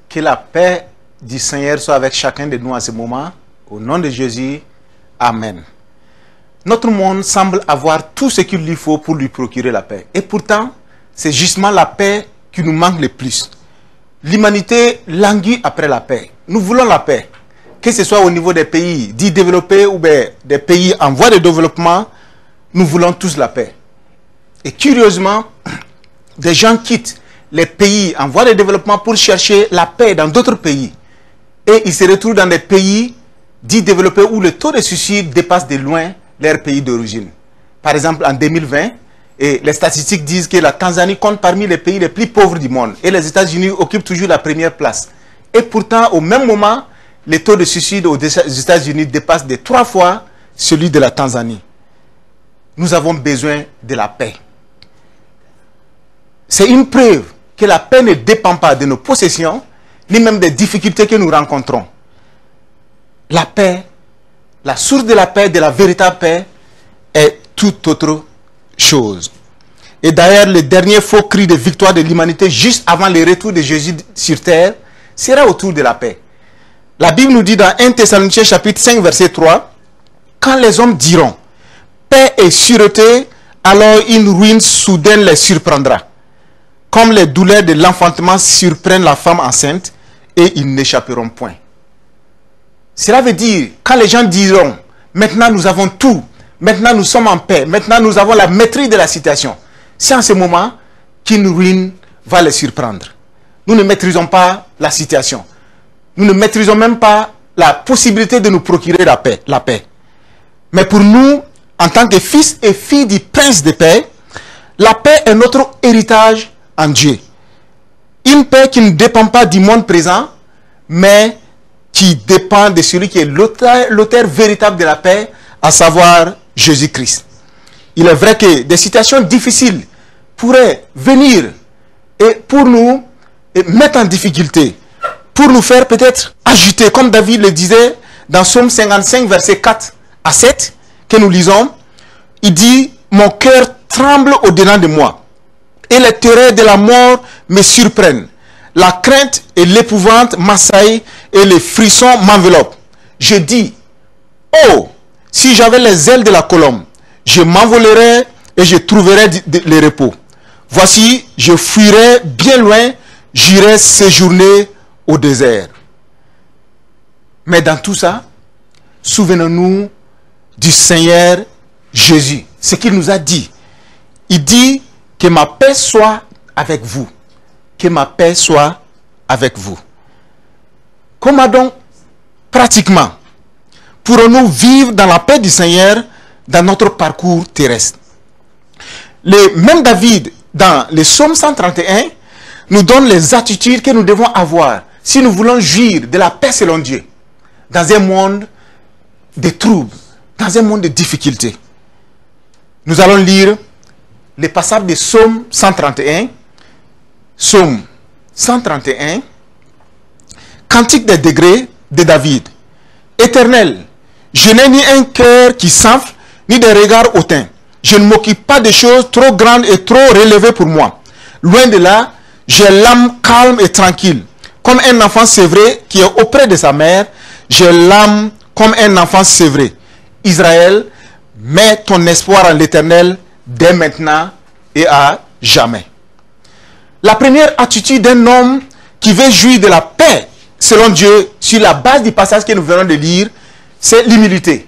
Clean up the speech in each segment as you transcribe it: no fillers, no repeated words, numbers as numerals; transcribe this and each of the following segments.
Que la paix du Seigneur soit avec chacun de nous en ce moment. Au nom de Jésus, Amen. Notre monde semble avoir tout ce qu'il lui faut pour lui procurer la paix. Et pourtant, c'est justement la paix qui nous manque le plus. L'humanité languit après la paix. Nous voulons la paix. Que ce soit au niveau des pays dits développés ou des pays en voie de développement, nous voulons tous la paix. Et curieusement, des gens quittent les pays en voie de développement pour chercher la paix dans d'autres pays. Et ils se retrouvent dans des pays dits développés où le taux de suicide dépasse de loin leur pays d'origine. Par exemple, en 2020, les statistiques disent que la Tanzanie compte parmi les pays les plus pauvres du monde. Et les États-Unis occupent toujours la première place. Et pourtant, au même moment, le taux de suicide aux États-Unis dépasse de 3 fois celui de la Tanzanie. Nous avons besoin de la paix. C'est une preuve que la paix ne dépend pas de nos possessions, ni même des difficultés que nous rencontrons. La paix, la source de la paix, de la véritable paix, est toute autre chose. Et d'ailleurs, le dernier faux cri de victoire de l'humanité, juste avant le retour de Jésus sur terre, sera autour de la paix. La Bible nous dit dans 1 Thessaloniciens chapitre 5, verset 3, « Quand les hommes diront « paix et sûreté », alors une ruine soudaine les surprendra. Comme les douleurs de l'enfantement surprennent la femme enceinte, et ils n'échapperont point. » Cela veut dire, quand les gens diront, maintenant nous avons tout, maintenant nous sommes en paix, maintenant nous avons la maîtrise de la situation, c'est en ce moment qu'une ruine va les surprendre. Nous ne maîtrisons pas la situation. Nous ne maîtrisons même pas la possibilité de nous procurer la paix. Mais pour nous, en tant que fils et filles du prince de paix, la paix est notre héritage en Dieu. Une paix qui ne dépend pas du monde présent, mais qui dépend de celui qui est l'auteur véritable de la paix, à savoir Jésus-Christ. Il est vrai que des situations difficiles pourraient venir et pour nous mettre en difficulté, pour nous faire peut-être agiter, comme David le disait dans Psaume 55, versets 4 à 7, que nous lisons. Il dit, « Mon cœur tremble au-dedans de moi, et les terreurs de la mort me surprennent. La crainte et l'épouvante m'assaillent, et les frissons m'enveloppent. Je dis, oh, si j'avais les ailes de la colombe, je m'envolerais et je trouverais le repos. Voici, je fuirais bien loin, j'irais séjourner au désert. » Mais dans tout ça, souvenons-nous du Seigneur Jésus, ce qu'il nous a dit. Il dit que ma paix soit avec vous. Que ma paix soit avec vous. Comment donc, pratiquement, pourrons-nous vivre dans la paix du Seigneur dans notre parcours terrestre? Même David, dans le psaume 131, nous donne les attitudes que nous devons avoir si nous voulons jouir de la paix selon Dieu, dans un monde de troubles, dans un monde de difficultés. Nous allons lire le passage de psaume 131, psaume 131, Cantique des degrés de David. Éternel, je n'ai ni un cœur qui s'enfle, ni des regards hautains. Je ne m'occupe pas de choses trop grandes et trop relevées pour moi. Loin de là, j'ai l'âme calme et tranquille. Comme un enfant sévré qui est auprès de sa mère, j'ai l'âme comme un enfant sévré. Israël, mets ton espoir en l'Éternel dès maintenant et à jamais. La première attitude d'un homme qui veut jouir de la paix selon Dieu, sur la base du passage que nous venons de lire, c'est l'humilité.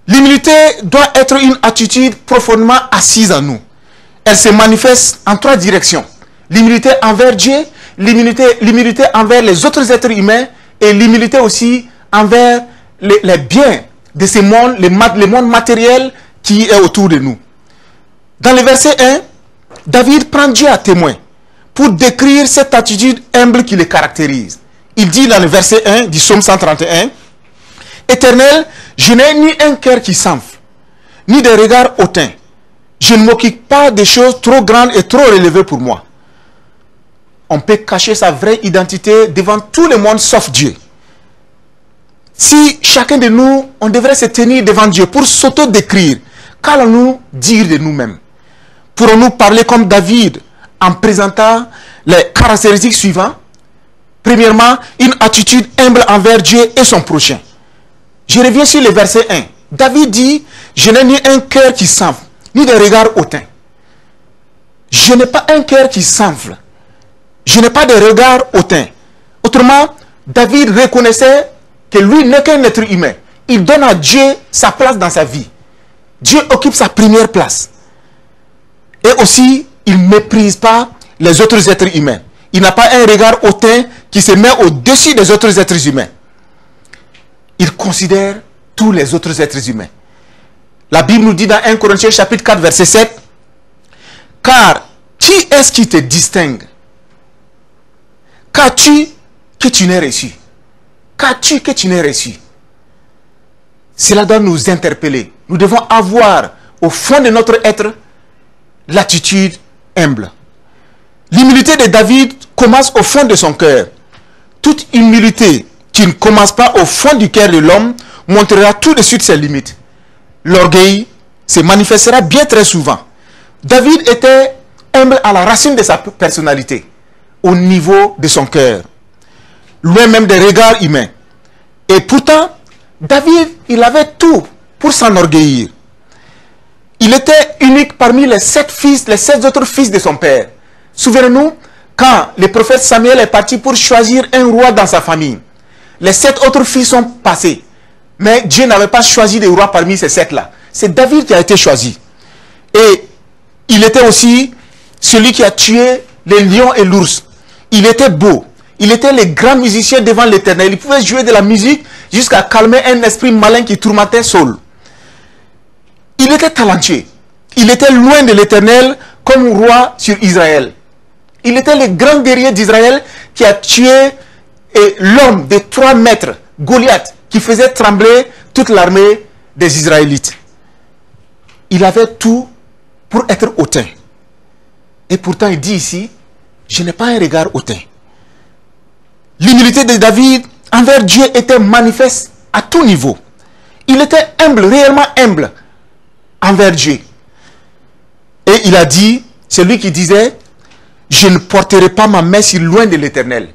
L'humilité doit être une attitude profondément assise en nous. Elle se manifeste en 3 directions. L'humilité envers Dieu, l'humilité envers les autres êtres humains et l'humilité aussi envers les biens de ce monde, le monde matériel qui est autour de nous. Dans le verset 1, David prend Dieu à témoin pour décrire cette attitude humble qui le caractérise. Il dit dans le verset 1 du psaume 131, « Éternel, je n'ai ni un cœur qui s'enfle, ni des regards hautains. Je ne m'occupe pas des choses trop grandes et trop élevées pour moi. On peut cacher sa vraie identité devant tout le monde sauf Dieu. Si chacun de nous, on devrait se tenir devant Dieu pour s'auto-décrire, qu'allons-nous dire de nous-mêmes? Pourrons-nous parler comme David en présentant les caractéristiques suivantes? Premièrement, une attitude humble envers Dieu et son prochain. Je reviens sur le verset 1. David dit, je n'ai ni un cœur qui s'enfle, ni des regards hautains. Je n'ai pas un cœur qui s'enfle. Je n'ai pas de regards hautains. Autrement, David reconnaissait que lui n'est qu'un être humain. Il donne à Dieu sa place dans sa vie. Dieu occupe sa première place. Et aussi, il ne méprise pas les autres êtres humains. Il n'a pas un regard hautain qui se met au-dessus des autres êtres humains. Il considère tous les autres êtres humains. La Bible nous dit dans 1 Corinthiens chapitre 4 verset 7, « Car qui est-ce qui te distingue? Qu'as-tu que tu n'aies reçu? Qu'as-tu que tu n'aies reçu ?» Cela doit nous interpeller. Nous devons avoir au fond de notre être l'attitude humble. L'humilité de David commence au fond de son cœur. Toute humilité qui ne commence pas au fond du cœur de l'homme montrera tout de suite ses limites. L'orgueil se manifestera bien très souvent. David était humble à la racine de sa personnalité, au niveau de son cœur, loin même des regards humains. Et pourtant, David, il avait tout pour s'enorgueillir. Il était unique parmi les 7 autres fils de son père. Souvenez-nous, quand le prophète Samuel est parti pour choisir un roi dans sa famille, les 7 autres fils sont passés. Mais Dieu n'avait pas choisi de roi parmi ces 7-là. C'est David qui a été choisi. Et il était aussi celui qui a tué les lions et l'ours. Il était beau. Il était le grand musicien devant l'Éternel. Il pouvait jouer de la musique jusqu'à calmer un esprit malin qui tourmentait Saul. Il était talentueux. Il était loin de l'Éternel comme roi sur Israël. Il était le grand guerrier d'Israël qui a tué l'homme de 3 mètres, Goliath, qui faisait trembler toute l'armée des Israélites. Il avait tout pour être hautain. Et pourtant, il dit ici, je n'ai pas un regard hautain. L'humilité de David envers Dieu était manifeste à tout niveau. Il était humble, réellement humble envers Dieu. Et il a dit, c'est lui qui disait, je ne porterai pas ma main sur loin de l'Éternel.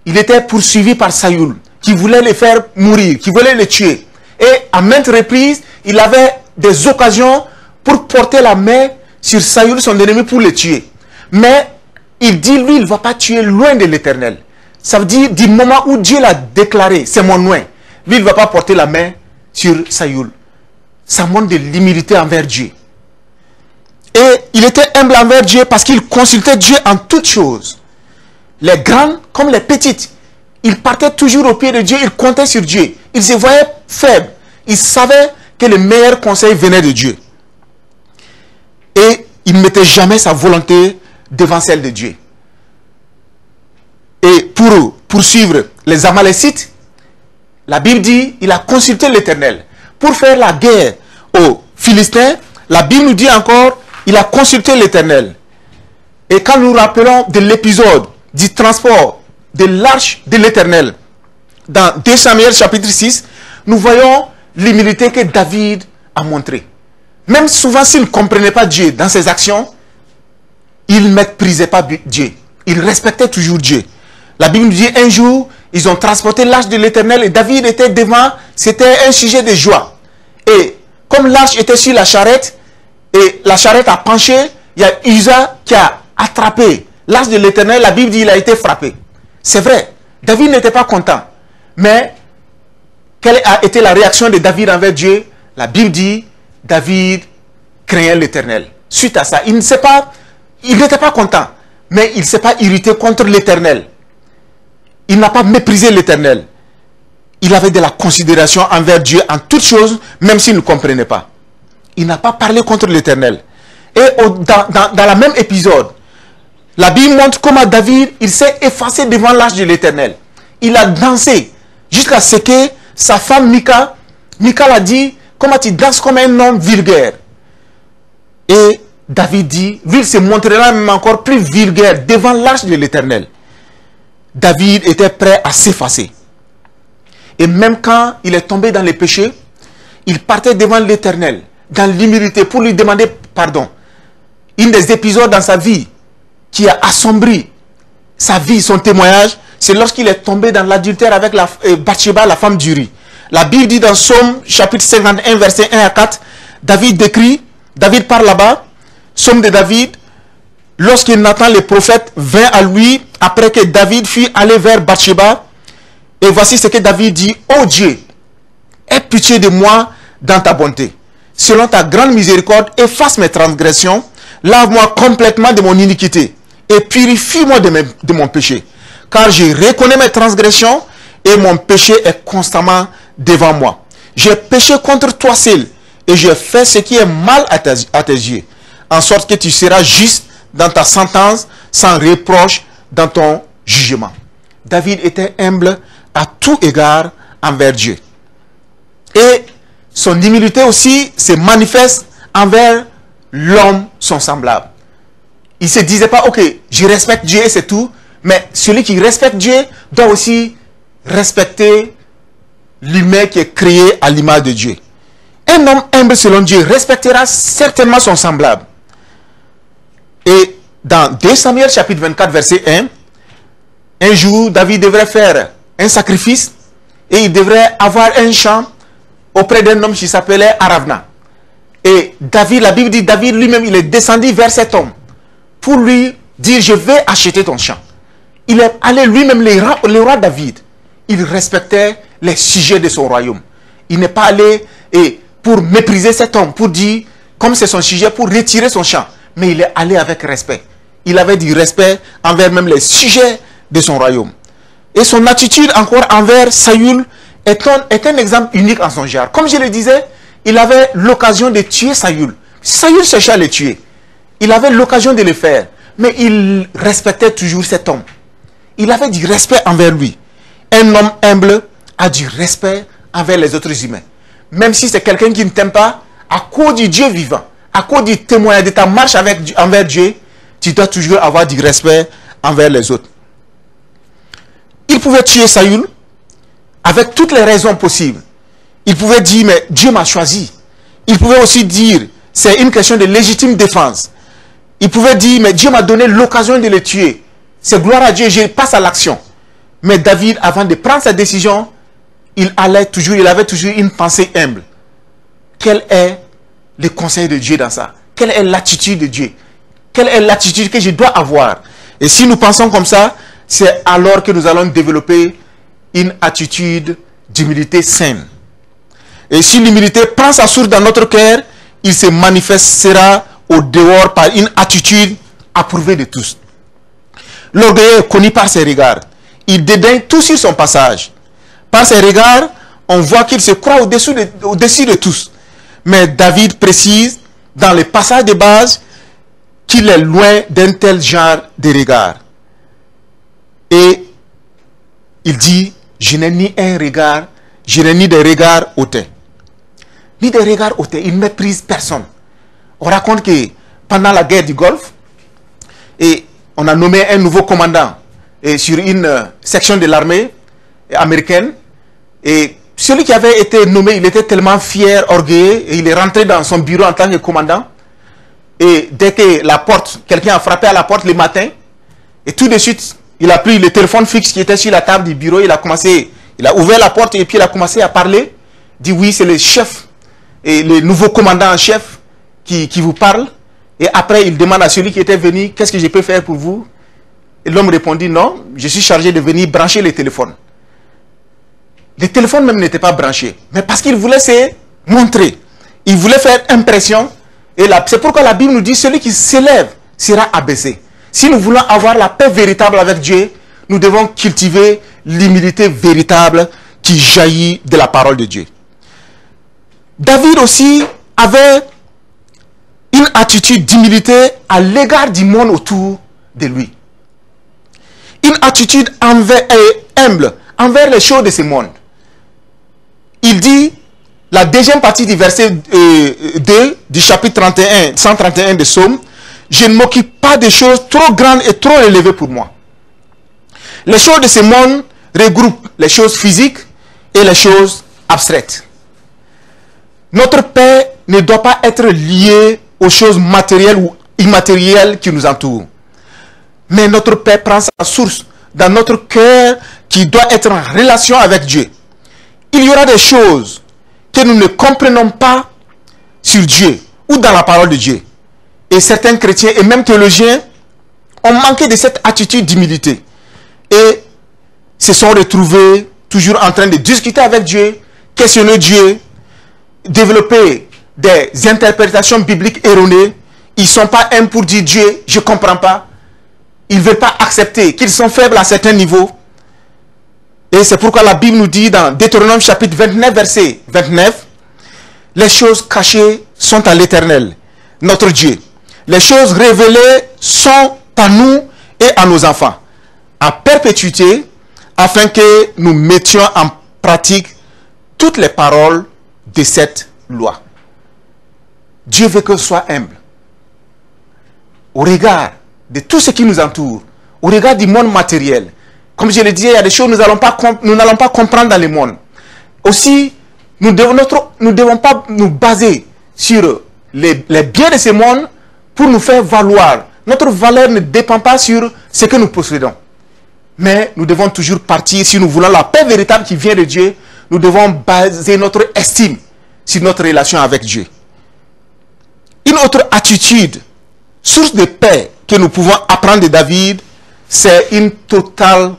Il était poursuivi par Saül, qui voulait le faire mourir, qui voulait le tuer. Et à maintes reprises, il avait des occasions pour porter la main sur Saül, son ennemi, pour le tuer. Mais il dit, lui, il ne va pas tuer loin de l'Éternel. Ça veut dire, du moment où Dieu l'a déclaré, c'est mon loin. Lui, il ne va pas porter la main sur Saül. Ça montre de l'humilité envers Dieu. Et il était humble envers Dieu parce qu'il consultait Dieu en toutes choses. Les grandes comme les petites. Il partait toujours au pied de Dieu, il comptait sur Dieu. Il se voyait faible. Il savait que le meilleur conseil venait de Dieu. Et il ne mettait jamais sa volonté devant celle de Dieu. Et pour poursuivre les Amalécites, la Bible dit, il a consulté l'Éternel. Pour faire la guerre aux Philistins, la Bible nous dit encore, il a consulté l'Éternel. Et quand nous rappelons de l'épisode du transport de l'arche de l'Éternel, dans 2 Samuel chapitre 6, nous voyons l'humilité que David a montrée. Même souvent s'il ne comprenait pas Dieu dans ses actions, il ne méprisait pas Dieu. Il respectait toujours Dieu. La Bible nous dit un jour, ils ont transporté l'arche de l'Éternel et David était devant, c'était un sujet de joie. Et comme l'arche était sur la charrette, et la charrette a penché, il y a Uza qui a attrapé l'arche de l'Éternel, la Bible dit qu'il a été frappé. C'est vrai, David n'était pas content. Mais, quelle a été la réaction de David envers Dieu? La Bible dit, David craignait l'Éternel. Suite à ça, il n'était pas content, mais il ne s'est pas irrité contre l'Éternel. Il n'a pas méprisé l'Éternel. Il avait de la considération envers Dieu en toutes choses, même s'il ne comprenait pas. Il n'a pas parlé contre l'Éternel. Et dans la même épisode, la Bible montre comment David, il s'est effacé devant l'arche de l'Éternel. Il a dansé jusqu'à ce que sa femme Michal a dit, comment tu danses comme un homme vulgaire. Et David dit, lui, il se montrera même encore plus vulgaire devant l'arche de l'Éternel. David était prêt à s'effacer. Et même quand il est tombé dans les péchés, il partait devant l'Éternel, dans l'humilité, pour lui demander pardon. Un des épisodes dans sa vie qui a assombri sa vie, son témoignage, c'est lorsqu'il est tombé dans l'adultère avec Bathsheba, la femme d'Uri. La Bible dit dans Psaume chapitre 51, versets 1 à 4, David parle là-bas, Psaume de David, lorsque Nathan le prophète vint à lui, après que David fut allé vers Bathsheba, et voici ce que David dit, ô Dieu, aie pitié de moi dans ta bonté. Selon ta grande miséricorde, efface mes transgressions, lave-moi complètement de mon iniquité, et purifie-moi de mon péché. Car je reconnais mes transgressions, et mon péché est constamment devant moi. J'ai péché contre toi seul, et j'ai fait ce qui est mal à tes yeux, en sorte que tu seras juste dans ta sentence, sans reproche dans ton jugement. David était humble à tout égard envers Dieu. Et son humilité aussi se manifeste envers l'homme, son semblable. Il ne se disait pas, ok, je respecte Dieu et c'est tout, mais celui qui respecte Dieu doit aussi respecter l'humain qui est créé à l'image de Dieu. Un homme humble selon Dieu respectera certainement son semblable. Et dans 2 Samuel chapitre 24 verset 1, un jour David devrait faire un sacrifice et il devrait avoir un champ auprès d'un homme qui s'appelait Aravna. Et David, la Bible dit, David lui-même, il est descendu vers cet homme pour lui dire, je vais acheter ton champ. Il est allé lui-même, le roi David, il respectait les sujets de son royaume. Il n'est pas allé pour mépriser cet homme, pour dire, comme c'est son sujet, pour retirer son champ. Mais il est allé avec respect. Il avait du respect envers même les sujets de son royaume. Et son attitude encore envers Saül est un exemple unique en son genre. Comme je le disais, il avait l'occasion de tuer Saül. Saül cherchait à le tuer. Il avait l'occasion de le faire. Mais il respectait toujours cet homme. Il avait du respect envers lui. Un homme humble a du respect envers les autres humains. Même si c'est quelqu'un qui ne t'aime pas, à cause du Dieu vivant, à cause du témoignage de ta marche envers Dieu, tu dois toujours avoir du respect envers les autres. Il pouvait tuer Saül avec toutes les raisons possibles. Il pouvait dire, mais Dieu m'a choisi. Il pouvait aussi dire, c'est une question de légitime défense. Il pouvait dire, mais Dieu m'a donné l'occasion de le tuer. C'est gloire à Dieu, je passe à l'action. Mais David, avant de prendre sa décision, il avait toujours une pensée humble. Quel est le conseil de Dieu dans ça? Quelle est l'attitude de Dieu? Quelle est l'attitude que je dois avoir? Et si nous pensons comme ça, c'est alors que nous allons développer une attitude d'humilité saine. Et si l'humilité prend sa source dans notre cœur, il se manifestera au dehors par une attitude approuvée de tous. L'orgueil est connu par ses regards. Il dédaigne tout sur son passage. Par ses regards, on voit qu'il se croit au-dessus de tous. Mais David précise dans les passages de base qu'il est loin d'un tel genre de regard. Et il dit, je n'ai ni un regard, je n'ai ni des regards hautains. Ni des regards hautains, il ne méprise personne. On raconte que pendant la guerre du Golfe, et on a nommé un nouveau commandant sur une section de l'armée américaine. Et celui qui avait été nommé, il était tellement fier, orgueilleux, et il est rentré dans son bureau en tant que commandant. Et dès que quelqu'un a frappé à la porte le matin, et tout de suite, il a pris le téléphone fixe qui était sur la table du bureau, il a ouvert la porte et puis il a commencé à parler. Il dit oui, c'est le chef, et le nouveau commandant en chef qui vous parle. Et après, il demande à celui qui était venu, qu'est-ce que je peux faire pour vous? Et l'homme répondit, non, je suis chargé de venir brancher le téléphone. Le téléphone même n'était pas branché, mais parce qu'il voulait se montrer. Il voulait faire impression. Et c'est pourquoi la Bible nous dit, celui qui s'élève sera abaissé. Si nous voulons avoir la paix véritable avec Dieu, nous devons cultiver l'humilité véritable qui jaillit de la parole de Dieu. David aussi avait une attitude d'humilité à l'égard du monde autour de lui. Une attitude humble envers les choses de ce monde. Il dit, la deuxième partie du verset 2 du chapitre 131 de Psaume, je ne m'occupe pas des choses trop grandes et trop élevées pour moi. Les choses de ce monde regroupent les choses physiques et les choses abstraites. Notre paix ne doit pas être liée aux choses matérielles ou immatérielles qui nous entourent. Mais notre paix prend sa source dans notre cœur qui doit être en relation avec Dieu. Il y aura des choses que nous ne comprenons pas sur Dieu ou dans la parole de Dieu. Et certains chrétiens et même théologiens ont manqué de cette attitude d'humilité. Et se sont retrouvés toujours en train de discuter avec Dieu, questionner Dieu, développer des interprétations bibliques erronées. Ils ne sont pas un pour dire Dieu, je ne comprends pas. Ils ne veulent pas accepter qu'ils sont faibles à certains niveaux. Et c'est pourquoi la Bible nous dit dans Deutéronome chapitre 29, verset 29, les choses cachées sont à l'Éternel, notre Dieu. Les choses révélées sont à nous et à nos enfants, à perpétuité, afin que nous mettions en pratique toutes les paroles de cette loi. Dieu veut que soit humble. Au regard de tout ce qui nous entoure, au regard du monde matériel. Comme je le disais, il y a des choses que nous n'allons pas comprendre dans le monde. Aussi, nous ne devons pas nous baser sur les biens de ce monde pour nous faire valoir. Notre valeur ne dépend pas sur ce que nous possédons. Mais nous devons toujours partir, si nous voulons la paix véritable qui vient de Dieu, nous devons baser notre estime sur notre relation avec Dieu. Une autre attitude, source de paix que nous pouvons apprendre de David, c'est une totale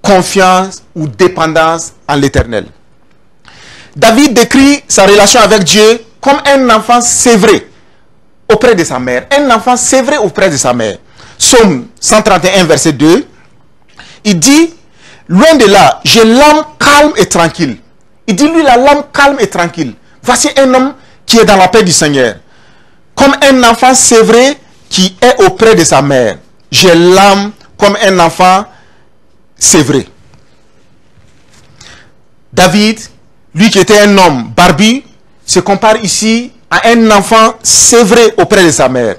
confiance ou dépendance en l'Éternel. David décrit sa relation avec Dieu comme un enfant sévré auprès de sa mère. Un enfant sévré auprès de sa mère. Psaume 131, verset 2. Il dit, loin de là, j'ai l'âme calme et tranquille. Il dit, lui, la l'âme calme et tranquille. Voici un homme qui est dans la paix du Seigneur. Comme un enfant sévré qui est auprès de sa mère. J'ai l'âme comme un enfant sévré. David, lui qui était un homme barbu, se compare ici à un enfant sévré auprès de sa mère.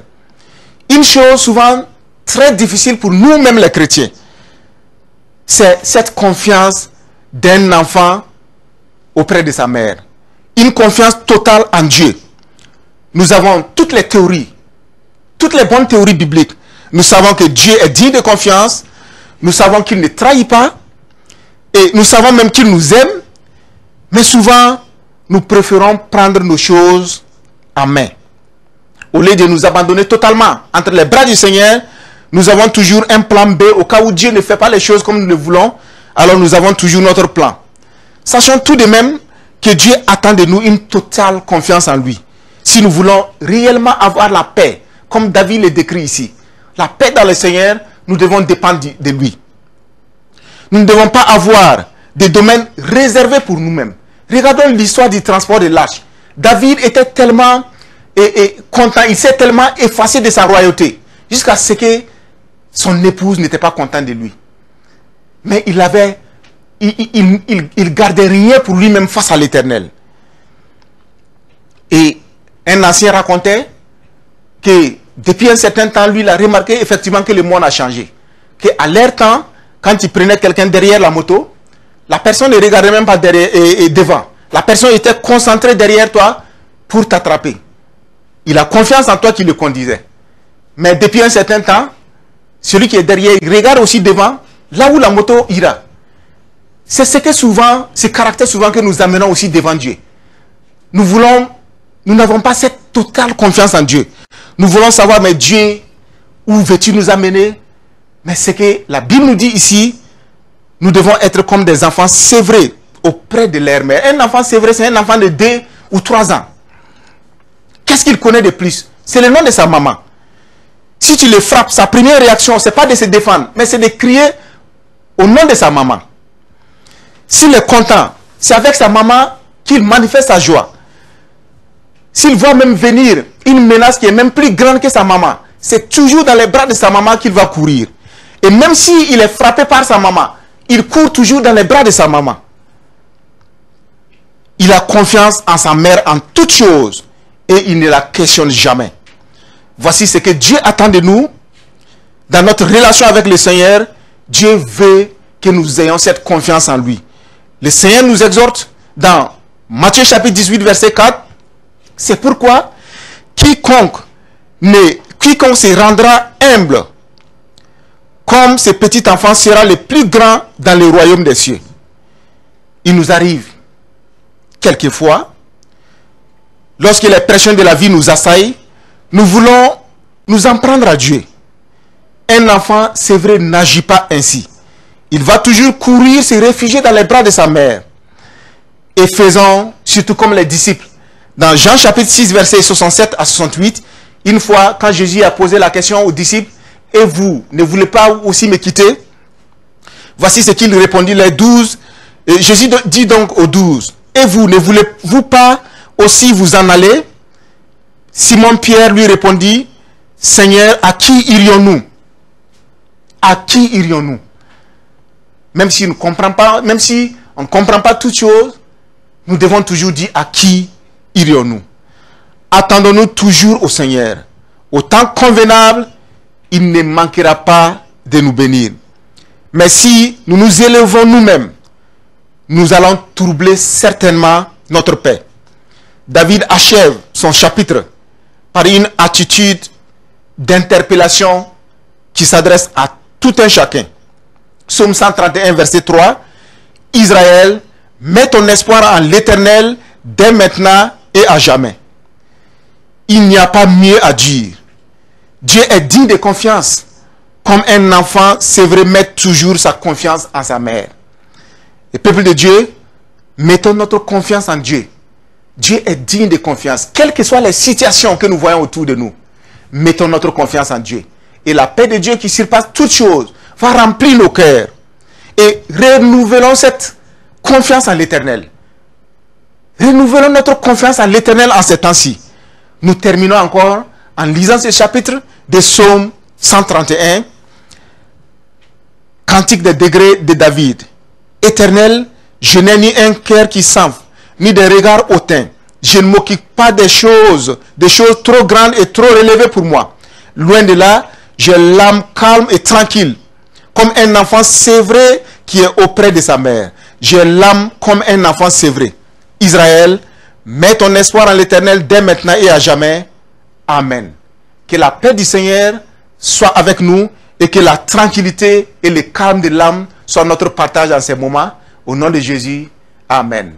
Une chose souvent très difficile pour nous-mêmes les chrétiens, c'est cette confiance d'un enfant auprès de sa mère. Une confiance totale en Dieu. Nous avons toutes les théories, toutes les bonnes théories bibliques. Nous savons que Dieu est digne de confiance. Nous savons qu'il ne trahit pas. Et nous savons même qu'il nous aime. Mais souvent, nous préférons prendre nos choses en main. Au lieu de nous abandonner totalement entre les bras du Seigneur, nous avons toujours un plan B au cas où Dieu ne fait pas les choses comme nous le voulons. Alors nous avons toujours notre plan. Sachons tout de même que Dieu attend de nous une totale confiance en lui. Si nous voulons réellement avoir la paix, comme David le décrit ici, la paix dans le Seigneur, nous devons dépendre de lui. Nous ne devons pas avoir des domaines réservés pour nous-mêmes. Regardons l'histoire du transport de l'arche. David était tellement content, il s'est tellement effacé de sa royauté, jusqu'à ce que son épouse n'était pas contente de lui. Mais il gardait rien pour lui-même face à l'Éternel. Et un ancien racontait que depuis un certain temps, lui, il a remarqué effectivement que le monde a changé. Qu'à leur temps, quand il prenait quelqu'un derrière la moto, la personne ne regardait même pas derrière et devant. La personne était concentrée derrière toi pour t'attraper. Il a confiance en toi qui le conduisait. Mais depuis un certain temps, celui qui est derrière, il regarde aussi devant, là où la moto ira. C'est ce caractère souvent que nous amenons aussi devant Dieu. Nous n'avons pas cette totale confiance en Dieu. Nous voulons savoir, mais Dieu, où veux-tu nous amener? Mais c'est que la Bible nous dit ici, nous devons être comme des enfants sévrés auprès de leur mère. Un enfant sévré, c'est un enfant de 2 ou 3 ans. Qu'est-ce qu'il connaît de plus? C'est le nom de sa maman. Si tu le frappes, sa première réaction, ce n'est pas de se défendre, mais c'est de crier au nom de sa maman. S'il est content, c'est avec sa maman qu'il manifeste sa joie. S'il voit même venir une menace qui est même plus grande que sa maman, c'est toujours dans les bras de sa maman qu'il va courir. Et même s'il est frappé par sa maman, il court toujours dans les bras de sa maman. Il a confiance en sa mère en toutes choses et il ne la questionne jamais. Voici ce que Dieu attend de nous. Dans notre relation avec le Seigneur, Dieu veut que nous ayons cette confiance en lui. Le Seigneur nous exhorte dans Matthieu chapitre 18 verset 4. C'est pourquoi quiconque se rendra humble comme ce petit enfant sera le plus grand dans le royaume des cieux. Il nous arrive quelquefois, lorsque les pressions de la vie nous assaillent, nous voulons nous en prendre à Dieu. Un enfant, c'est vrai, n'agit pas ainsi. Il va toujours courir, se réfugier dans les bras de sa mère. Et faisons surtout comme les disciples. Dans Jean chapitre 6, versets 67 à 68, une fois, quand Jésus a posé la question aux disciples, « Et vous, ne voulez pas aussi me quitter ?» Voici ce qu'il répondit, les 12. Et Jésus dit donc aux 12, « Et vous, ne voulez-vous pas aussi vous en aller ?» Simon-Pierre lui répondit, « Seigneur, à qui irions-nous? À qui irions-nous? » Même si on ne comprend pas toutes choses, nous devons toujours dire à qui irions-nous. Attendons-nous toujours au Seigneur. Au temps convenable, il ne manquera pas de nous bénir. Mais si nous nous élevons nous-mêmes, nous allons troubler certainement notre paix. David achève son chapitre par une attitude d'interpellation qui s'adresse à tout un chacun. Psaume 131, verset 3. Israël, mets ton espoir en l'Éternel dès maintenant et à jamais. Il n'y a pas mieux à dire. Dieu est digne de confiance. Comme un enfant, c'est vrai, met toujours sa confiance en sa mère. Et peuple de Dieu, mettons notre confiance en Dieu. Dieu est digne de confiance. Quelles que soient les situations que nous voyons autour de nous, mettons notre confiance en Dieu. Et la paix de Dieu qui surpasse toutes choses va remplir nos cœurs. Et renouvelons cette confiance en l'Éternel. Renouvelons notre confiance en l'Éternel en ces temps-ci. Nous terminons encore en lisant ce chapitre de Psaume 131. Cantique des degrés de David. Éternel, je n'ai ni un cœur qui s'enfle, ni des regards hautains. Je ne m'occupe pas des choses trop grandes et trop relevées pour moi. Loin de là, j'ai l'âme calme et tranquille, comme un enfant sévré qui est auprès de sa mère. J'ai l'âme comme un enfant sévré. Israël, mets ton espoir en l'Éternel dès maintenant et à jamais. Amen. Que la paix du Seigneur soit avec nous et que la tranquillité et le calme de l'âme soient notre partage en ces moments. Au nom de Jésus, Amen.